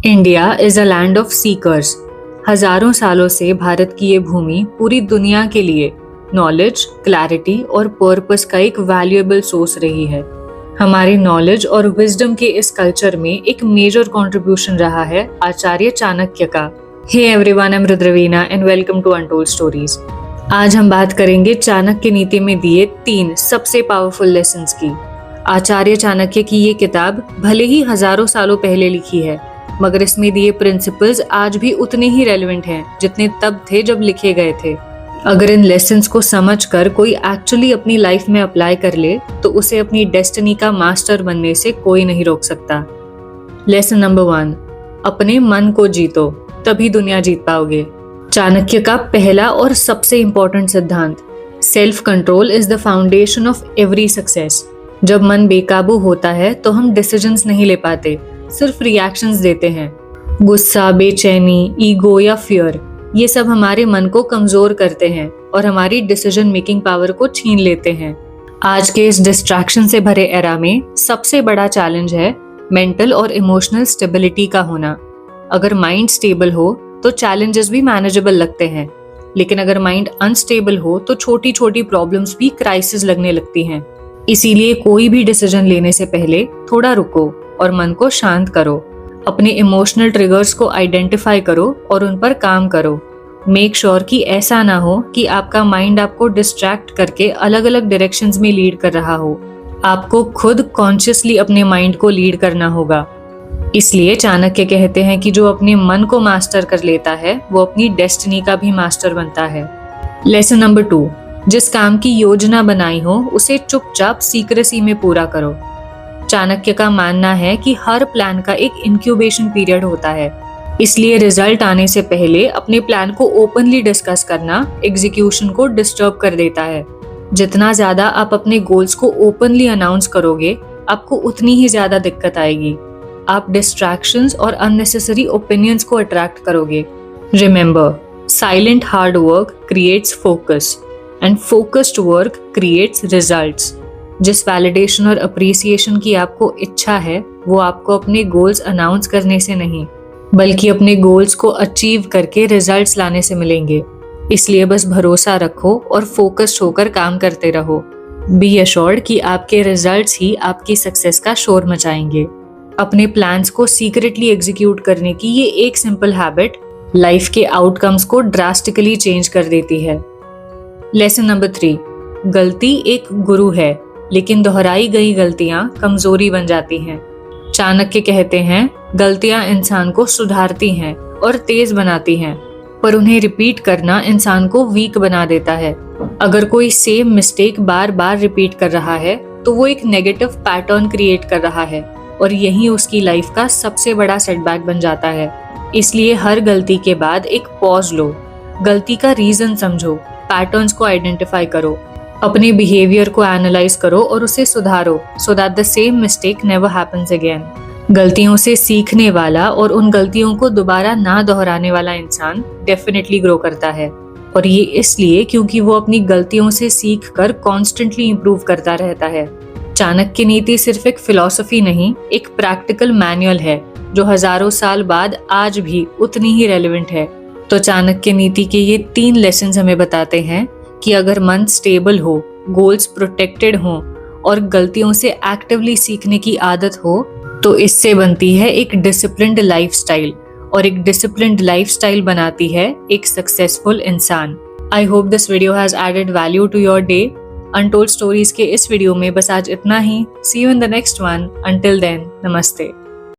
India is a land of seekers. हजारों सालों से भारत की ये भूमि पूरी दुनिया के लिए नॉलेज, क्लैरिटी और पर्पस का एक वैल्यूएबल सोर्स रही है। हमारी नॉलेज और विजडम के इस कल्चर में एक मेजर कंट्रीब्यूशन रहा है आचार्य चाणक्य का। Hey everyone, I am Rudraveena and welcome to Untold Stories. आज हम बात करेंगे चाणक्य नीति में दिए 3 सबसे पावरफुल लेसन्स की। आचार्य चाणक्य की ये किताब भले ही हजारों सालों पहले लिखी है, मगर इसमें दिए प्रिंसिपल्स आज भी उतने ही रेलेवेंट हैं जितने तब थे जब लिखे गए थे। अगर इन लेसन्स को समझकर कोई एक्चुअली अपनी लाइफ में अप्लाई कर ले तो उसे अपनी डेस्टिनी का मास्टर बनने से कोई नहीं रोक सकता। लेसन नंबर 1, अपने मन को जीतो, तभी दुनिया जीत पाओगे। चाणक्य का पहला और सबसे इम्पोर्टेंट सिद्धांत, self control is the foundation of every success. जब मन बेकाबू होता है तो हम डिसीजंस नहीं ले पाते, सिर्फ रिएक्शंस देते हैं। गुस्सा, बेचैनी, ईगो या फियर, ये सब हमारे मन को कमजोर करते हैं और हमारी डिसीजन मेकिंग पावर को छीन लेते हैं। आज के इस डिस्ट्रैक्शन से भरे एरा में सबसे बड़ा चैलेंज है मेंटल और इमोशनल स्टेबिलिटी का होना। अगर माइंड स्टेबल हो तो चैलेंजेस भी मैनेजेबल लगते हैं, लेकिन अगर माइंड अनस्टेबल हो तो छोटी छोटी प्रॉब्लम्स भी क्राइसिस लगने लगती हैं। इसीलिए कोई भी डिसीजन लेने से पहले थोड़ा रुको और मन को शांत करो। अपने इमोशनल ट्रिगर्स को आइडेंटिफाई करो और उन पर काम करो। मेक श्योर कि ऐसा ना हो कि आपका माइंड आपको डिस्ट्रैक्ट करके अलग अलग डायरेक्शंस में लीड कर रहा हो। आपको खुद कॉन्शियसली अपने माइंड को लीड करना होगा। इसलिए चाणक्य कहते हैं कि जो अपने मन को मास्टर कर लेता है वो अपनी डेस्टिनी का भी मास्टर बनता है। लेसन नंबर 2, जिस काम की योजना बनाई हो उसे चुपचाप सीक्रेसी में पूरा करो। चाणक्य का मानना है कि हर प्लान का एक इंक्यूबेशन पीरियड होता है, इसलिए रिजल्ट आने से पहले अपने प्लान को ओपनली डिस्कस करना एग्जीक्यूशन को डिस्टर्ब कर देता है। जितना ज्यादा आप अपने गोल्स को ओपनली अनाउंस करोगे, आपको उतनी ही ज्यादा दिक्कत आएगी। आप डिस्ट्रैक्शंस और अननेसेसरी ओपिनियंस को अट्रैक्ट करोगे। Remember, silent hard work creates focus and focused work creates results. जिस वैलिडेशन और अप्रिसिएशन की आपको इच्छा है वो आपको अपने गोल्स अनाउंस करने से नहीं, बल्कि अपने गोल्स को अचीव करके रिजल्ट्स लाने से मिलेंगे। इसलिए बस भरोसा रखो और फोकस्ड होकर काम करते रहो। बी अश्योर्ड कि आपके रिजल्ट्स ही आपकी सक्सेस का शोर मचाएंगे। अपने प्लान्स को सीक्रेटली एग्जीक्यूट करने की ये एक सिंपल हैबिट लाइफ के आउटकम्स को ड्रास्टिकली चेंज कर देती है। लेसन नंबर 3, गलती एक गुरु है, लेकिन दोहराई गई गलतियां कमजोरी बन जाती हैं। चाणक्य कहते हैं, गलतियां इंसान को सुधारती हैं और तेज बनाती हैं, पर उन्हें रिपीट करना इंसान को वीक बना देता है। अगर कोई सेम मिस्टेक बार बार रिपीट कर रहा है तो वो एक नेगेटिव पैटर्न क्रिएट कर रहा है और यही उसकी लाइफ का सबसे बड़ा सेटबैक बन जाता है। इसलिए हर गलती के बाद एक पॉज लो, गलती का रीजन समझो, पैटर्न्स को आइडेंटिफाई करो, अपने बिहेवियर को एनालाइज करो और उसे सुधारो so that the same mistake never happens again. गलतियों से सीखने वाला और उन गलतियों को दोबारा ना दोहराने वाला इंसान डेफिनेटली ग्रो करता है, और ये इसलिए क्योंकि वो अपनी गलतियों से सीख कर कॉन्स्टेंटली इम्प्रूव करता रहता है। चाणक्य नीति सिर्फ एक फिलॉसफी नहीं, एक प्रैक्टिकल मैनुअल है जो हजारों साल बाद आज भी उतनी ही रेलेवेंट है। तो चाणक्य नीति के ये 3 लेसन्स हमें बताते हैं कि अगर मन स्टेबल हो, गोल्स प्रोटेक्टेड हो और गलतियों से एक्टिवली सीखने की आदत हो तो इससे बनती है एक डिसिप्लिन्ड लाइफस्टाइल, और एक डिसिप्लिन्ड लाइफस्टाइल बनाती है एक सक्सेसफुल इंसान। I hope this video has added value to your day. Untold Stories के इस वीडियो में बस आज इतना ही। See you in the next one. Until then, नमस्ते।